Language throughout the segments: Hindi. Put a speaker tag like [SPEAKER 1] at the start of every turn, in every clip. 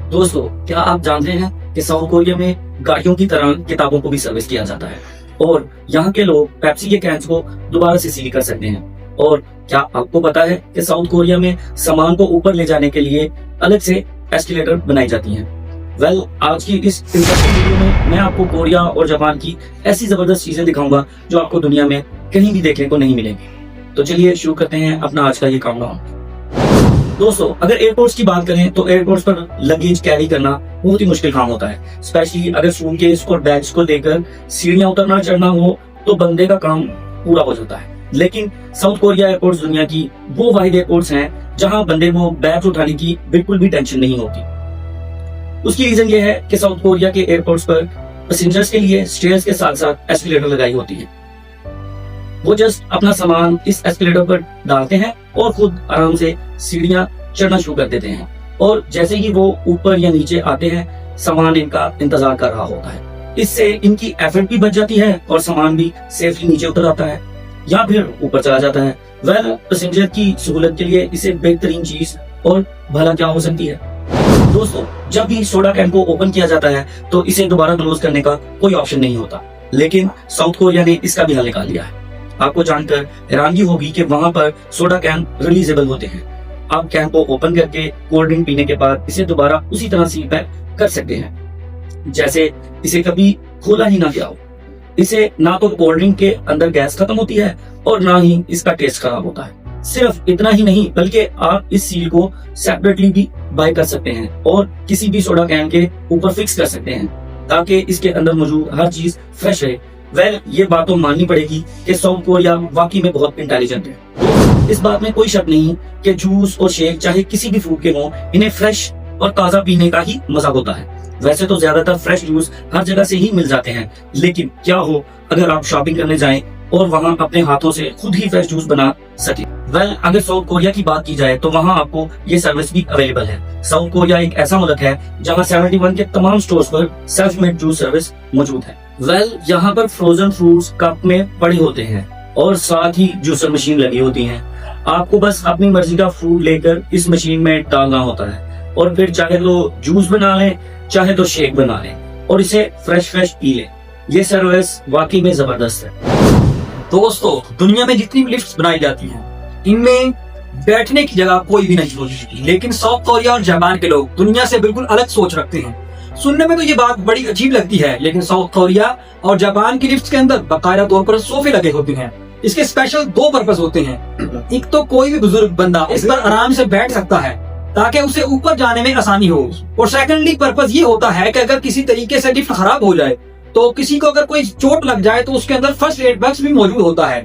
[SPEAKER 1] दोस्तों, क्या आप जानते हैं कि साउथ कोरिया में गाड़ियों की तरह किताबों को भी सर्विस किया जाता है और यहाँ के लोग पेप्सी के कैंस को दोबारा से सील कर सकते हैं। और क्या आपको पता है कि साउथ कोरिया में सामान को ऊपर ले जाने के लिए अलग से एस्केलेटर बनाई जाती हैं। आज की इस इंटरेस्टिंग वीडियो में मैं आपको कोरिया और जापान की ऐसी जबरदस्त चीजें दिखाऊंगा जो आपको दुनिया में कहीं भी देखने को नहीं मिलेंगी। तो चलिए शुरू करते हैं अपना आज का ये काउंटडाउन। दोस्तों, अगर एयरपोर्ट्स की बात करें तो एयरपोर्ट्स पर लगेज कैरी करना बहुत ही मुश्किल काम होता है। स्पेशली अगर सूटकेस और बैग्स को लेकर सीढ़ियां उतरना चढ़ना हो तो बंदे का काम पूरा हो जाता है। लेकिन साउथ कोरिया एयरपोर्ट्स दुनिया की वो वाहिद एयरपोर्ट्स हैं जहां बंदे को बैग उठाने की बिल्कुल भी टेंशन नहीं होती। उसकी रीजन ये है कि साउथ कोरिया के एयरपोर्ट्स पर पैसेंजर्स के लिए स्टेयर्स के साथ साथ एस्केलेटर लगाई होती है। वो जस्ट अपना सामान इस एस्केलेटर पर डालते हैं और खुद आराम से सीढ़ियां चढ़ना शुरू कर देते हैं। और जैसे ही वो ऊपर या नीचे आते हैं, सामान इनका इंतजार कर रहा होता है। इससे इनकी एफर्ट भी बच जाती है और सामान भी सेफली नीचे उतर आता है या फिर ऊपर चला जाता है। पैसेंजर की सहूलत के लिए इसे बेहतरीन चीज और भला क्या हो सकती है। दोस्तों, जब भी सोडा कैन को ओपन किया जाता है तो इसे दोबारा क्लोज करने का कोई ऑप्शन नहीं होता, लेकिन साउथ कोरिया ने इसका भी हल निकाल लिया है। आपको जानकर हैरानगी होगी कि वहां पर सोडा कैन रिलीजेबल होते हैं। आप कैन को ओपन करके कोल्ड ड्रिंक पीने के बाद इसे दोबारा उसी तरह सील पैक कर सकते हैं जैसे इसे कभी खोला ही ना गया हो। इसे ना तो कोल्ड ड्रिंक के अंदर गैस खत्म होती है और ना ही इसका टेस्ट खराब होता है। सिर्फ इतना ही नहीं, बल्कि आप इस सील को सेपरेटली भी बाय कर सकते हैं और किसी भी सोडा कैन के ऊपर फिक्स कर सकते हैं ताकि इसके अंदर मौजूद हर चीज फ्रेश रहे। ये बात तो माननी पड़ेगी कि साउथ कोरिया वाकई में बहुत इंटेलिजेंट है। इस बात में कोई शक नहीं कि जूस और शेक चाहे किसी भी फ्रूट के हों, इन्हें फ्रेश और ताजा पीने का ही मजा होता है। वैसे तो ज्यादातर फ्रेश जूस हर जगह से ही मिल जाते हैं, लेकिन क्या हो अगर आप शॉपिंग करने जाएं और वहां अपने हाथों से खुद ही फ्रेश जूस बना सके। अगर साउथ कोरिया की बात की जाए तो वहां आपको ये सर्विस भी अवेलेबल है। साउथ कोरिया एक ऐसा मुल्क है जहां 71 के तमाम स्टोर्स पर सेल्फ मेड जूस सर्विस मौजूद है। यहाँ पर फ्रोजन फ्रूट्स कप में पड़े होते हैं और साथ ही जूसर मशीन लगी होती है। आपको बस अपनी मर्जी का फ्रूट लेकर इस मशीन में डालना होता है और फिर चाहे तो जूस बना लें चाहे तो शेक बना लें और इसे फ्रेश पी लें। ये सर्विस वाकई में जबरदस्त है।
[SPEAKER 2] दोस्तों, दुनिया में जितनी भी लिफ्ट्स बनाई जाती हैं, इनमें बैठने की जगह कोई भी नहीं होती, लेकिन साउथ कोरिया और जापान के लोग दुनिया से बिल्कुल अलग सोच रखते हैं। सुनने में तो ये बात बड़ी अजीब लगती है, लेकिन साउथ कोरिया और जापान की लिफ्ट्स के अंदर बाकायदा तौर पर सोफे लगे होते हैं। इसके स्पेशल दो पर्पस होते हैं। एक तो कोई भी बुजुर्ग बंदा इस पर आराम से बैठ सकता है ताकि उसे ऊपर जाने में आसानी हो, और सेकेंडली पर्पस ये होता है कि अगर किसी तरीके से लिफ्ट खराब हो जाए तो किसी को अगर कोई चोट लग जाए तो उसके अंदर फर्स्ट एड बॉक्स भी मौजूद होता है।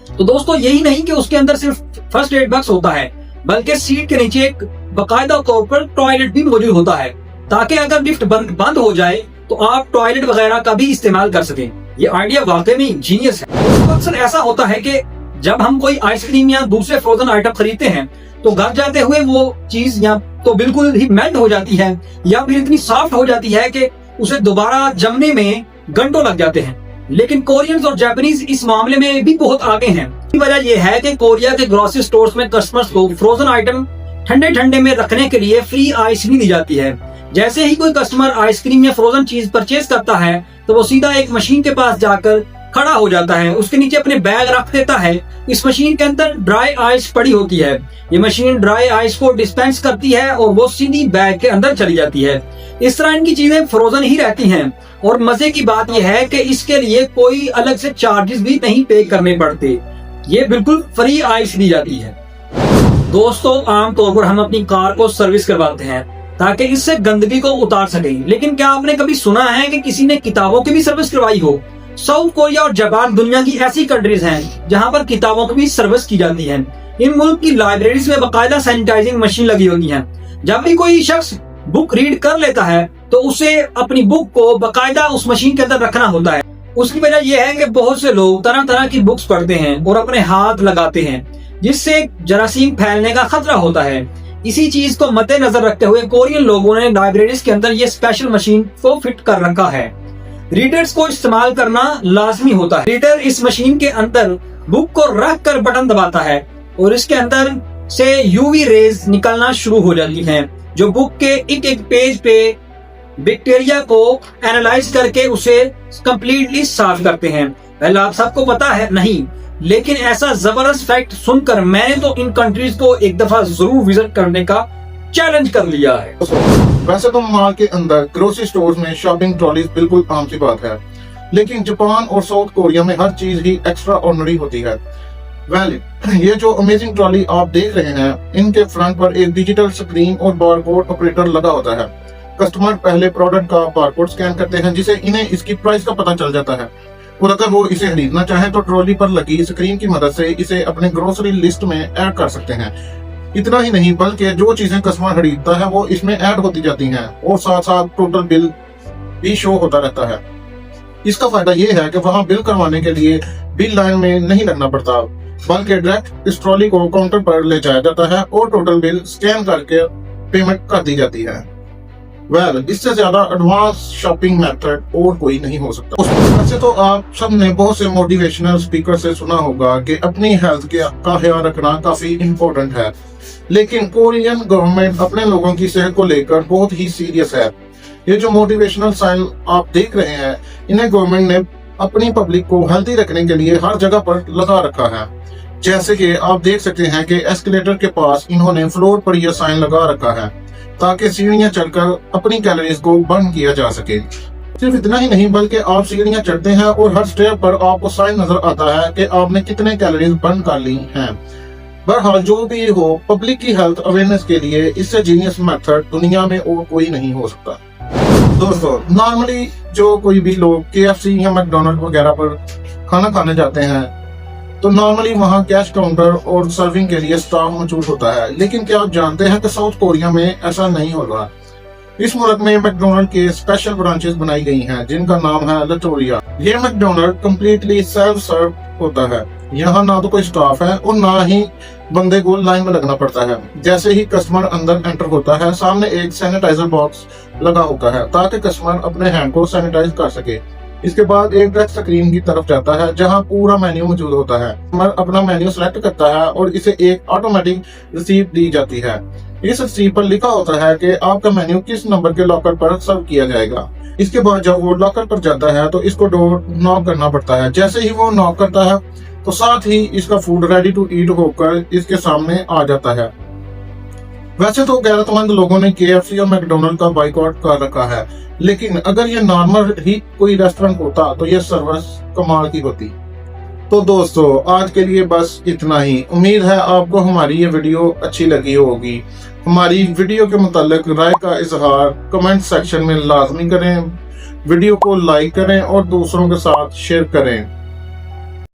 [SPEAKER 2] तो दोस्तों, यही नहीं कि उसके अंदर सिर्फ फर्स्ट एड बॉक्स होता है, बल्कि सीट के नीचे एक बाकायदा तौर पर टॉयलेट भी मौजूद होता है ताकि अगर लिफ्ट बंद हो जाए तो आप टॉयलेट वगैरह का भी इस्तेमाल कर सकें। ये आइडिया वाकई में जीनियस है। अक्सर ऐसा होता है कि जब हम कोई आइसक्रीम या दूसरे फ्रोजन आइटम खरीदते हैं तो घर जाते हुए वो चीज या तो बिल्कुल ही मेल्ट हो जाती है या फिर इतनी सॉफ्ट हो जाती है कि उसे दोबारा जमने में घंटों लग जाते हैं। लेकिन कोरियंस और जापानीज इस मामले में भी बहुत आगे हैं। वजह यह है कि कोरिया के ग्रोसरी स्टोर्स में कस्टमर्स को फ्रोजन आइटम ठंडे में रखने के लिए फ्री आइसक्रीम दी जाती है। जैसे ही कोई कस्टमर आइसक्रीम या फ्रोजन चीज परचेज करता है तो वो सीधा एक मशीन के पास जाकर खड़ा हो जाता है, उसके नीचे अपने बैग रख देता है। इस मशीन के अंदर ड्राई आइस पड़ी होती है। ये मशीन ड्राई आइस को डिस्पेंस करती है और वो सीधी बैग के अंदर चली जाती है। इस तरह इनकी चीजें फ्रोजन ही रहती हैं और मजे की बात यह है कि इसके लिए कोई अलग से चार्जेस भी नहीं पे करने पड़ते। ये बिल्कुल फ्री आइस दी जाती है। दोस्तों, आमतौर पर हम अपनी कार को सर्विस करवाते हैं ताकि इससे गंदगी को उतार सकें, लेकिन क्या आपने कभी सुना है कि किसी ने किताबों की भी सर्विस करवाई हो? साउथ कोरिया और जापान दुनिया की ऐसी कंट्रीज हैं जहां पर किताबों की भी सर्विस की जाती है। इन मुल्क की लाइब्रेरीज में बाकायदा सैनिटाइजिंग मशीन लगी होती है। जब भी कोई शख्स बुक रीड कर लेता है तो उसे अपनी बुक को बाकायदा उस मशीन के अंदर रखना होता है। उसकी वजह यह है कि बहुत से लोग तरह तरह की बुक्स पढ़ते हैं और अपने हाथ लगाते हैं, जिससे जरासीम फैलने का खतरा होता है। इसी चीज को मद्देनजर रखते हुए कोरियन लोगों ने लाइब्रेरीज के अंदर ये स्पेशल मशीन को फिट कर रखा है। रीडर्स को इस्तेमाल करना लाजमी होता है। रीडर इस मशीन के अंदर बुक को रख कर बटन दबाता है और इसके अंदर से यूवी रेज निकलना शुरू हो जाती हैं, जो बुक के एक एक पेज पे बैक्टीरिया को एनालाइज करके उसे कंप्लीटली साफ करते हैं। पहले आप सबको पता है नहीं, लेकिन ऐसा जबरदस्त फैक्ट सुनकर मैंने तो इन कंट्रीज को एक दफा जरूर विजिट करने का चैलेंज कर लिया है।
[SPEAKER 3] वैसे तो मॉल के अंदर ग्रोसरी स्टोर्स में शॉपिंग ट्रॉलीज बिल्कुल आम सी बात है, लेकिन जापान और साउथ कोरिया में हर चीज ही एक्स्ट्रा ऑर्डिनरी होती है। ये जो अमेजिंग ट्रॉली आप देख रहे हैं, इनके फ्रंट पर एक डिजिटल स्क्रीन और बारकोड ऑपरेटर लगा होता है। कस्टमर पहले प्रोडक्ट का बारकोड स्कैन करते हैं, जिसे इन्हें इसकी प्राइस का पता चल जाता है, और अगर वो इसे खरीदना चाहे तो ट्रॉली पर लगी स्क्रीन की मदद से इसे अपने ग्रोसरी लिस्ट में ऐड कर सकते हैं। इतना ही नहीं, बल्कि जो चीजें कस्टमर खरीदता है वो इसमें ऐड होती जाती हैं, और साथ साथ टोटल बिल भी शो होता रहता है। इसका फायदा ये है कि वहाँ बिल करवाने के लिए बिल लाइन में नहीं लगना पड़ता, बल्कि डायरेक्ट इस ट्रॉली को काउंटर पर ले जाया जाता है और टोटल बिल स्कैन करके पेमेंट कर दी जाती है। इससे ज्यादा एडवांस शॉपिंग मेथड और कोई नहीं हो सकता। वैसे तो आप सबने बहुत से मोटिवेशनल स्पीकर से सुना होगा कि अपनी हेल्थ का ख्याल रखना काफी इम्पोर्टेंट है, लेकिन कोरियन गवर्नमेंट अपने लोगों की सेहत को लेकर बहुत ही सीरियस है। ये जो मोटिवेशनल साइन आप देख रहे हैं, इन्हें गवर्नमेंट ने अपनी पब्लिक को हेल्दी रखने के लिए हर जगह पर लगा रखा है। जैसे कि आप देख सकते हैं कि एस्केलेटर के पास इन्होंने फ्लोर पर यह साइन लगा रखा है, ताकि सीढ़ियां चढ़कर अपनी कैलोरीज को बर्न किया जा सके। सिर्फ इतना ही नहीं, बल्कि आप सीढ़ियां चढ़ते हैं और हर स्टेप पर आपको साइन नजर आता है कि आपने कितने कैलोरीज बर्न कर ली हैं। बहरहाल जो भी हो, पब्लिक की हेल्थ अवेयरनेस के लिए इससे जीनियस मेथड दुनिया में और कोई नहीं हो सकता। दोस्तों, नॉर्मली जो कोई भी लोग KFC या मैकडोनल्ड वगैरह पर खाना खाने जाते हैं, तो नॉर्मली वहाँ कैश काउंटर और सर्विंग के लिए स्टाफ मौजूद होता है, लेकिन क्या आप जानते हैं कि साउथ कोरिया में ऐसा नहीं होगा। इस मुल्क में मैकडोनल्ड के स्पेशल ब्रांचेस बनाई गई हैं, जिनका नाम है लटोरिया। ये मैकडोनल्ड कम्प्लीटली सेल्फ सर्व होता है। यहाँ ना तो कोई स्टाफ है और ना ही बंदे को लाइन में लगना पड़ता है। जैसे ही कस्टमर अंदर एंटर होता है, सामने एक सैनिटाइजर बॉक्स लगा होता है, ताकि कस्टमर अपने हैंड को सैनिटाइज कर सके। इसके बाद एक डायरेक्ट स्क्रीन की तरफ जाता है, जहां पूरा मेन्यू मौजूद होता है। कस्टमर अपना मेन्यू सेलेक्ट करता है और इसे एक ऑटोमेटिक रिसीप्ट दी जाती है। इस रिसीप्ट पर लिखा होता है कि आपका मेन्यू किस नंबर के लॉकर पर सर्व किया जाएगा। इसके बाद जब वो लॉकर पर जाता है तो इसको डोर नॉक करना पड़ता है। जैसे ही वो नॉक करता है तो साथ ही इसका फूड रेडी टू ईट होकर इसके सामने आ जाता है। वैसे तो गैरतमंद लोगों ने KFC और मैकडोनल्ड का बाइकआउट कर रखा है, लेकिन अगर ये नॉर्मल ही कोई रेस्टोरेंट होता तो ये सर्विस कमाल की होती। तो दोस्तों, आज के लिए बस इतना ही। उम्मीद है आपको हमारी ये वीडियो अच्छी लगी होगी। हमारी वीडियो के मुतालिक राय का इजहार कमेंट सेक्शन में लाजमी करें, वीडियो को लाइक करें और दूसरों के साथ शेयर करें।